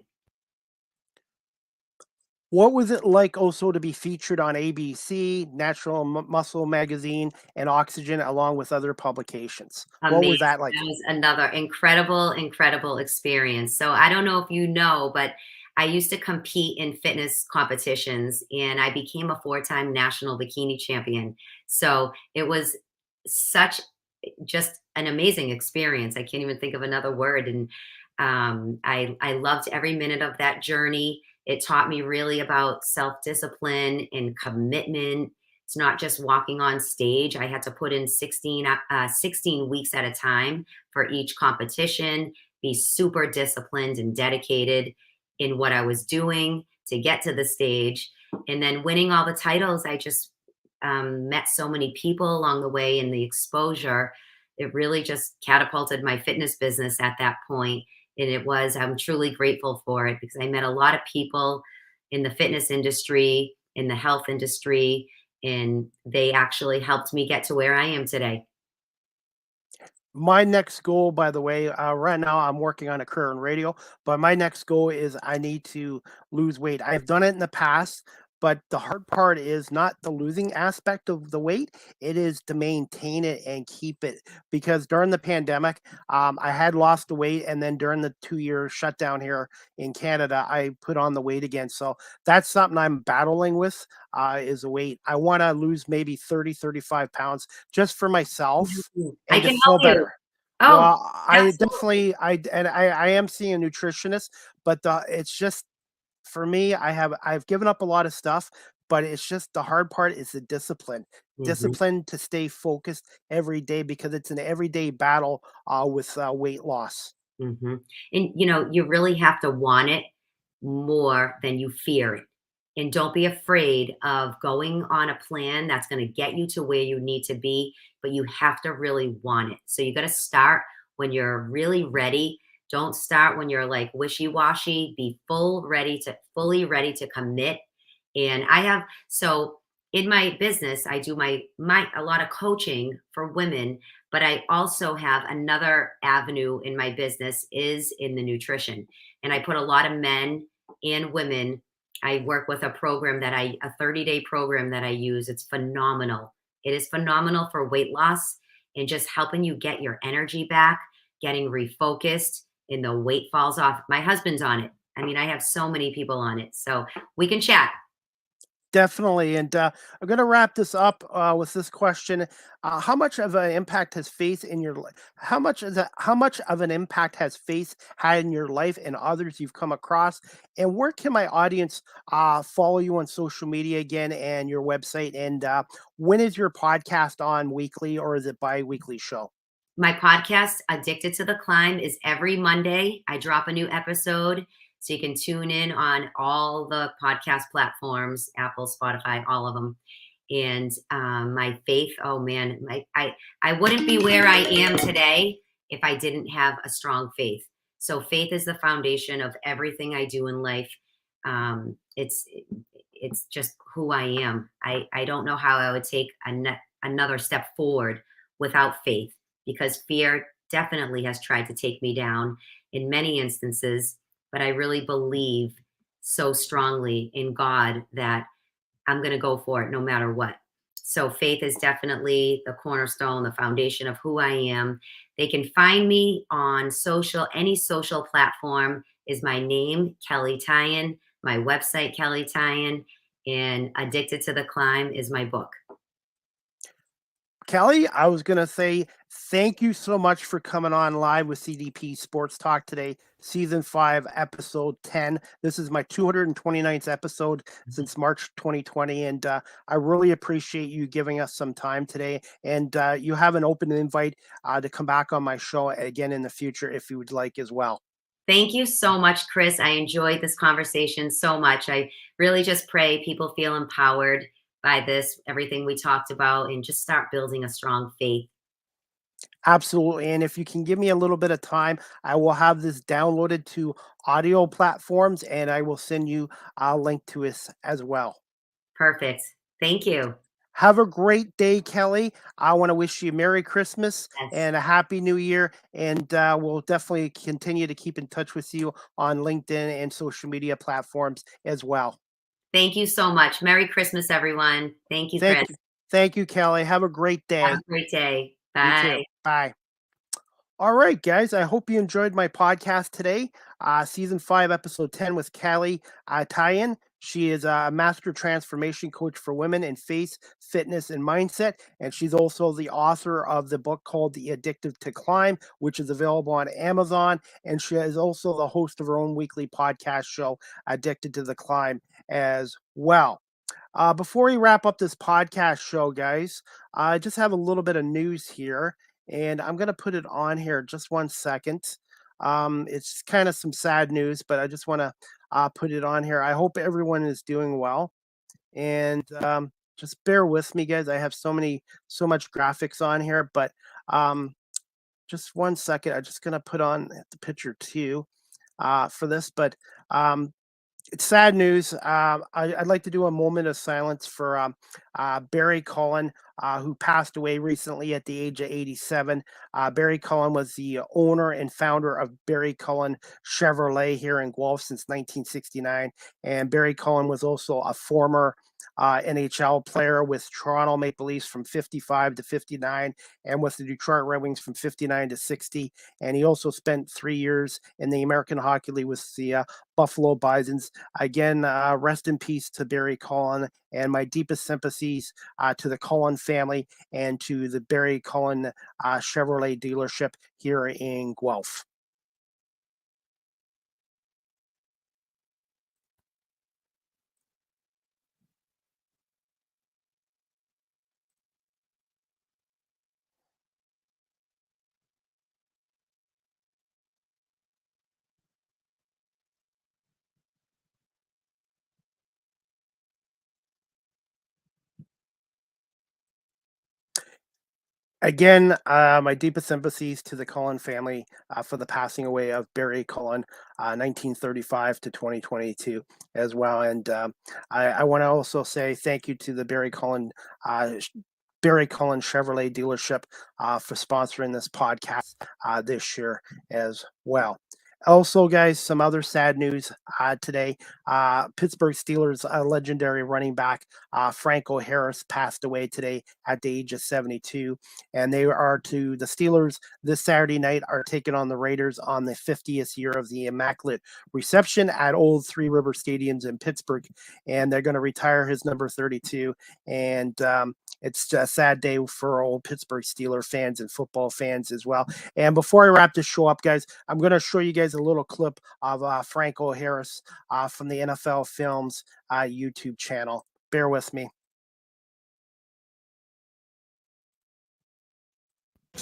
What was it like also to be featured on ABC, Natural Muscle Magazine, and Oxygen, along with other publications? What Amazing. was that like? That was another incredible, incredible experience. So I don't know if you know, but I used to compete in fitness competitions and I became a 4-time national bikini champion. So it was such just an amazing experience. I can't even think of another word. And I loved every minute of that journey. It taught me really about self-discipline and commitment. It's not just walking on stage. I had to put in 16 weeks at a time for each competition, be super disciplined and dedicated in what I was doing to get to the stage. And then winning all the titles, I just met so many people along the way, and the exposure, it really just catapulted my fitness business at that point. And I'm truly grateful for it because I met a lot of people in the fitness industry, in the health industry, and they actually helped me get to where I am today. My next goal, by the way, right now I'm working on a career in radio, but my next goal is I need to lose weight. I've done it in the past, but the hard part is not the losing aspect of the weight. It is to maintain it and keep it. Because during the pandemic, I had lost the weight, and then during the 2 year shutdown here in Canada, I put on the weight again. So that's something I'm battling with. Is a weight. I want to lose maybe 30, 35 pounds just for myself I and to can feel help you. better. Oh, Well, I absolutely. definitely I am seeing a nutritionist, but it's just for me, I've given up a lot of stuff, but it's just the hard part is the discipline. Mhm. Discipline to stay focused every day because it's an everyday battle with weight loss. Mhm. And, you really have to want it more than you fear it. And don't be afraid of going on a plan that's going to get you to where you need to be, but you have to really want it. So you got to start when you're really ready. Don't start when you're like wishy-washy. Be fully ready to commit. And so in my business, I do a lot of coaching for women, but I also have another avenue in my business is in the nutrition. And I put a lot of men and women I work with a program a 30-day program that I use. It's phenomenal. It is phenomenal for weight loss and just helping you get your energy back, getting refocused, and the weight falls off. My husband's on it. I mean, I have so many people on it. So we can chat. Definitely. And I'm going to wrap this up with this question: how much of an impact has faith in your life? How much of an impact has faith had in your life and others you've come across? And where can my audience follow you on social media again and your website? And when is your podcast on, weekly or is it bi-weekly show? My podcast, Addicted to the Climb, is every Monday. I drop a new episode. So you can tune in on all the podcast platforms, Apple, Spotify, all of them. And my faith, oh man, I wouldn't be where I am today if I didn't have a strong faith. So faith is the foundation of everything I do in life. It's just who I am. I don't know how I would take another step forward without faith, because fear definitely has tried to take me down in many instances. But I really believe so strongly in God that I'm going to go for it no matter what. So faith is definitely the cornerstone, the foundation of who I am. They can find me on any social platform is my name, Kelley Tyan, my website, Kelley Tyan, and Addicted to the Climb is my book. Kelley, I was going to say thank you so much for coming on live with CDP Sports Talk today, season 5, episode 10. This is my 229th episode since March 2020, and I really appreciate you giving us some time today. And you have an open invite to come back on my show again in the future if you would like as well. Thank you so much, Chris. I enjoyed this conversation so much. I really just pray people feel empowered by this, everything we talked about, and just start building a strong faith. Absolutely. And if you can give me a little bit of time, I will have this downloaded to audio platforms and I will send you a link to it as well. Perfect. Thank you. Have a great day, Kelley. I want to wish you Merry Christmas Yes. and a Happy New Year. And we'll definitely continue to keep in touch with you on LinkedIn and social media platforms as well. Thank you so much. Merry Christmas, everyone. Thank you, Chris. Thank you, Kelley. Have a great day. Have a great day. You too. Bye. Bye. All right, guys. I hope you enjoyed my podcast today. Season 5, episode 10 with Kelley Tyan. She is a master transformation coach for women in faith, fitness, and mindset. And she's also the author of the book called The Addictive to Climb, which is available on Amazon. And she is also the host of her own weekly podcast show, Addicted to the Climb, as well. Before we wrap up this podcast show, guys, I just have a little bit of news here, and I'm going to put it on here just 1 second. It's kind of some sad news, but I just want to put it on here. I hope everyone is doing well, and just bear with me, guys. I have so much graphics on here, but just 1 second. I'm just going to put on the picture too for this, but it's sad news. I'd like to do a moment of silence for Barry Cullen, who passed away recently at the age of 87. Barry Cullen was the owner and founder of Barry Cullen Chevrolet here in Guelph since 1969. And Barry Cullen was also a former NHL player with Toronto Maple Leafs from 55 to 59 and with the Detroit Red Wings from 59 to 60. And he also spent 3 years in the American Hockey League with the Buffalo Bisons. Again, rest in peace to Barry Cullen, and my deepest sympathies to the Cullen family and to the Barry Cullen Chevrolet dealership here in Guelph. Again, my deepest sympathies to the Cullen family for the passing away of Barry Cullen, 1935 to 2022 as well. And I want to also say thank you to the Barry Cullen Chevrolet dealership for sponsoring this podcast this year as well. Also, guys, some other sad news today. Pittsburgh Steelers legendary running back Franco Harris passed away today at the age of 72. And the Steelers this Saturday night are taking on the Raiders on the 50th year of the Immaculate Reception at Old Three River Stadiums in Pittsburgh. And they're going to retire his number 32. And it's a sad day for old Pittsburgh Steeler fans and football fans as well. And before I wrap this show up, guys, I'm going to show you guys a little clip of Franco Harris from the NFL Films YouTube channel. Bear with me.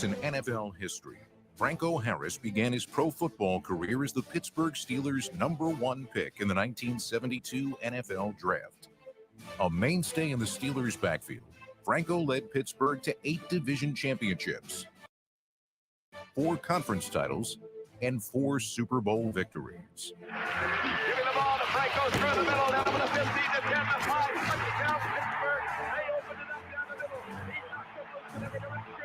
In NFL history, Franco Harris began his pro football career as the Pittsburgh Steelers' #1 pick in the 1972 NFL Draft. A mainstay in the Steelers' backfield, Franco led Pittsburgh to 8 division championships, 4 conference titles, and 4 Super Bowl victories. Giving the ball to Franco through the middle, down to the 15 to 10 to 5. Touchdown, Pittsburgh. They opened it up down the middle. He knocked it loose in every direction.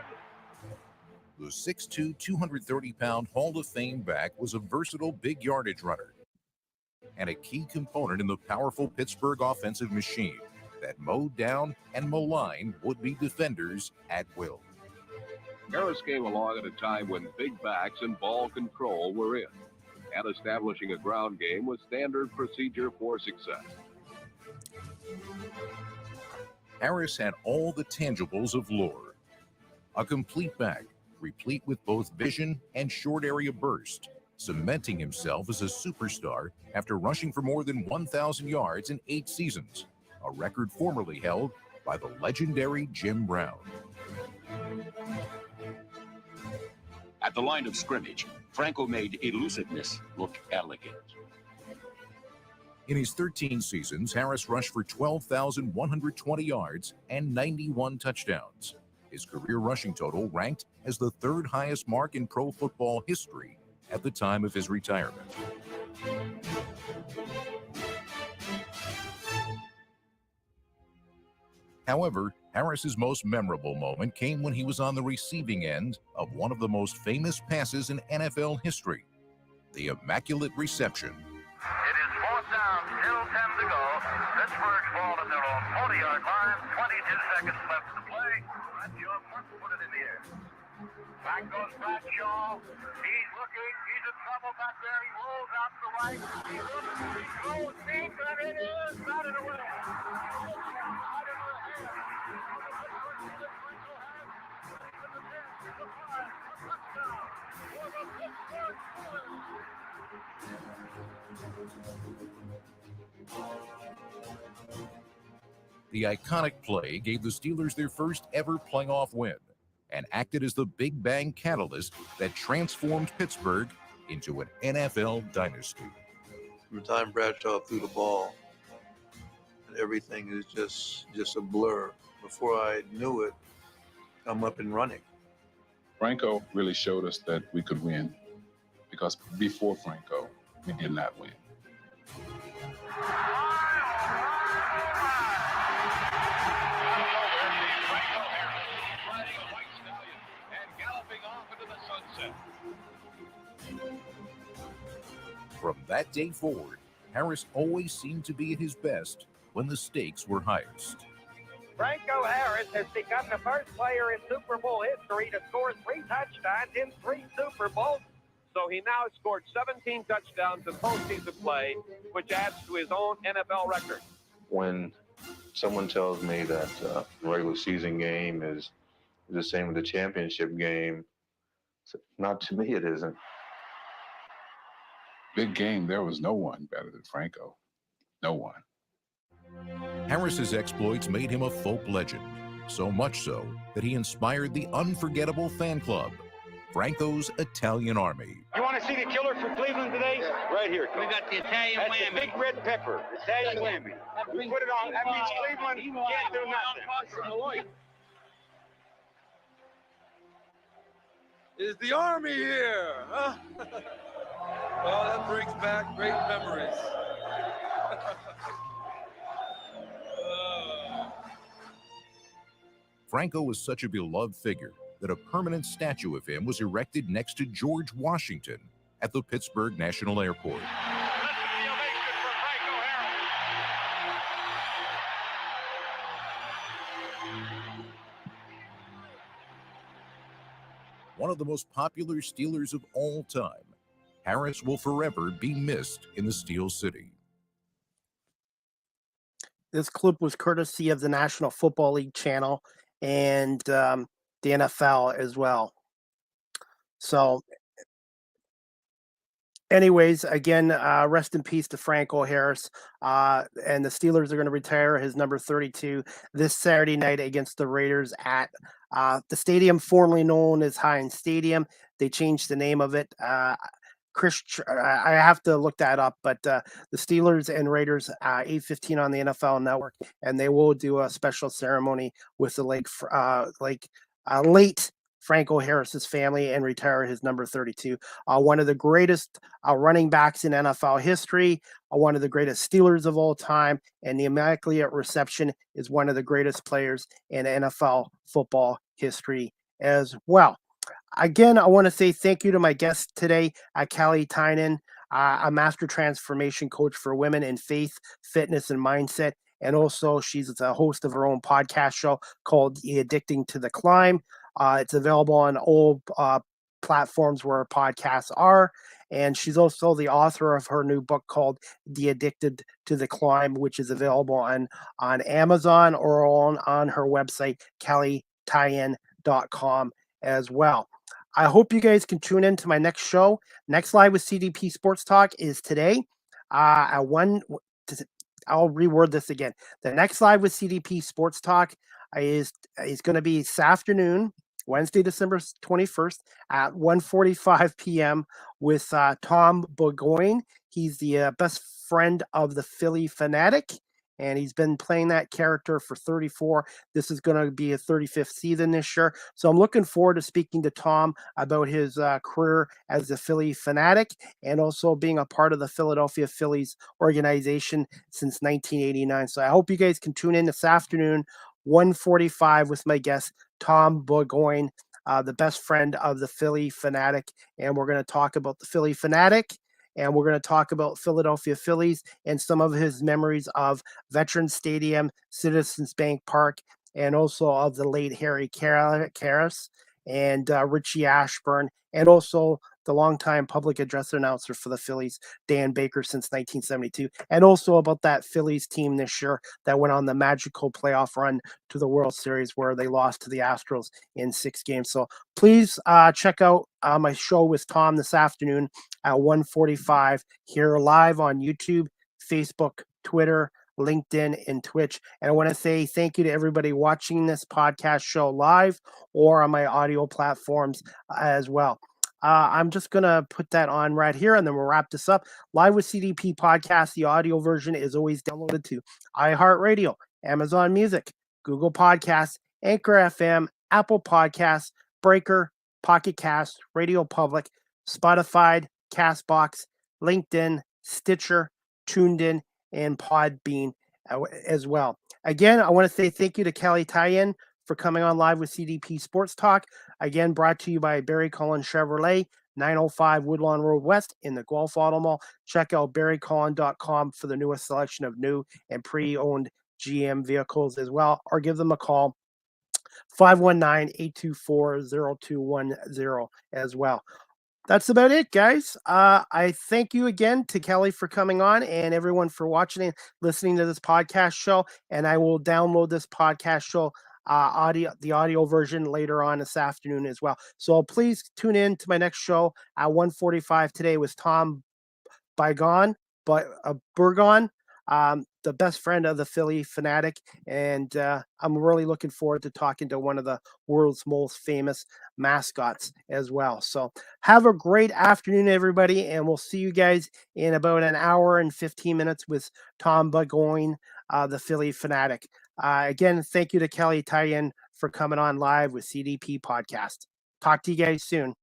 The 6'2", 230-pound Hall of Fame back was a versatile big yardage runner and a key component in the powerful Pittsburgh offensive machine that mowed down and maligned would-be defenders at will. Harris came along at a time when big backs and ball control were in, and establishing a ground game was standard procedure for success. Harris had all the tangibles of lore. A complete back, replete with both vision and short area burst, cementing himself as a superstar after rushing for more than 1,000 yards in 8 seasons, a record formerly held by the legendary Jim Brown. At the line of scrimmage, Franco made elusiveness look elegant. In his 13 seasons, Harris rushed for 12,120 yards and 91 touchdowns. His career rushing total ranked as the 3rd highest mark in pro football history at the time of his retirement. However, Harris's most memorable moment came when he was on the receiving end of one of the most famous passes in NFL history, the Immaculate Reception. It is 4th down, still 10 to go. Pittsburgh's ball at their own 40-yard line, 22 seconds left to play. Bradshaw wants to put it in the air. Back goes Bradshaw. He's looking. He's in trouble back there. He rolls out to the right. He looks. He goes deep, and it is out of the way. The iconic play gave the Steelers their first ever playoff win and acted as the Big Bang catalyst that transformed Pittsburgh into an NFL dynasty. From the time Bradshaw threw the ball, everything is just a blur. Before I knew it, I'm up and running. Franco really showed us that we could win, because before Franco, we did not win. From that day forward, Harris always seemed to be at his best when the stakes were highest. Franco Harris has become the first player in Super Bowl history to score 3 touchdowns in 3 Super Bowls. So he now scored 17 touchdowns in postseason play, which adds to his own NFL record. When someone tells me that the regular season game is the same as the championship game, not to me, it isn't. Big game, there was no one better than Franco. No one. Harris's exploits made him a folk legend, so much so that he inspired the unforgettable fan club, Franco's Italian Army. You want to see the killer from Cleveland today? Right here. We got the Italian That's whammy. the big red pepper. Italian whammy. We put it on. That means Cleveland can't do nothing. Is the Army here? Huh? Well, that brings back great memories. Franco was such a beloved figure that a permanent statue of him was erected next to George Washington at the Pittsburgh National Airport. One of the most popular Steelers of all time, Harris will forever be missed in the Steel City. This clip was courtesy of the National Football League channel and the NFL as well. So anyways, again, rest in peace to Franco Harris. And the Steelers are going to retire his number 32 this Saturday night against the Raiders at the stadium formerly known as Heinz Stadium. They changed the name of it. I have to look that up, but the Steelers and Raiders, 8:15 on the NFL Network, and they will do a special ceremony with the late Franco Harris's family and retire his number 32. One of the greatest running backs in NFL history, one of the greatest Steelers of all time, and the Immaculate Reception is one of the greatest players in NFL football history as well. Again, I want to say thank you to my guest today, Kelley Tyan, a master transformation coach for women in faith, fitness, and mindset. And also, she's the host of her own podcast show called Addicting to the Climb. It's available on all platforms where podcasts are. And she's also the author of her new book called The Addicted to the Climb, which is available on Amazon or on her website, KelleyTyan.com as well. I hope you guys can tune in to my next show. Next Live with CDP Sports Talk is today at 1. I'll reword this again. The next Live with CDP Sports Talk is going to be this afternoon, Wednesday, December 21st at 1:45 p.m. with Tom Burgoyne. He's the best friend of the Philly Fanatic, and he's been playing that character for 34. This is going to be a 35th season this year. So I'm looking forward to speaking to Tom about his career as a Philly Fanatic and also being a part of the Philadelphia Phillies organization since 1989. So I hope you guys can tune in this afternoon, 1:45 with my guest, Tom Burgoyne, the best friend of the Philly Fanatic. And we're going to talk about the Philly Fanatic. And we're going to talk about Philadelphia Phillies and some of his memories of Veterans Stadium, Citizens Bank Park, and also of the late Harry Karras and Richie Ashburn, and also the longtime public address announcer for the Phillies, Dan Baker, since 1972, and also about that Phillies team this year that went on the magical playoff run to the World Series where they lost to the Astros in 6 games. So please check out my show with Tom this afternoon at 1:45 here live on YouTube, Facebook, Twitter, LinkedIn, and Twitch. And I want to say thank you to everybody watching this podcast show live or on my audio platforms as well. I'm just going to put that on right here, and then we'll wrap this up. Live with CDP podcast, the audio version is always downloaded to iHeartRadio, Amazon Music, Google Podcasts, Anchor FM, Apple Podcasts, Breaker, Pocket Cast, Radio Public, Spotify, Castbox, LinkedIn, Stitcher, Tuned In, and Podbean as well. Again, I want to say thank you to Kelley Tyan for coming on live with CDP Sports Talk. Again, brought to you by Barry Cullen Chevrolet, 905 Woodlawn Road West in the Guelph Auto Mall. Check out barrycullen.com for the newest selection of new and pre-owned GM vehicles as well, or give them a call, 519-824-0210 as well. That's about it, guys. I thank you again to Kelley for coming on and everyone for watching and listening to this podcast show. And I will download this podcast show the audio version later on this afternoon as well. So please tune in to my next show at 1:45 today with Tom Burgoyne, the best friend of the Philly Fanatic. And I'm really looking forward to talking to one of the world's most famous mascots as well. So have a great afternoon, everybody. And we'll see you guys in about an hour and 15 minutes with Tom Burgoyne, the Philly Fanatic. Again, thank you to Kelley Tyan for coming on live with CDP Podcast. Talk to you guys soon.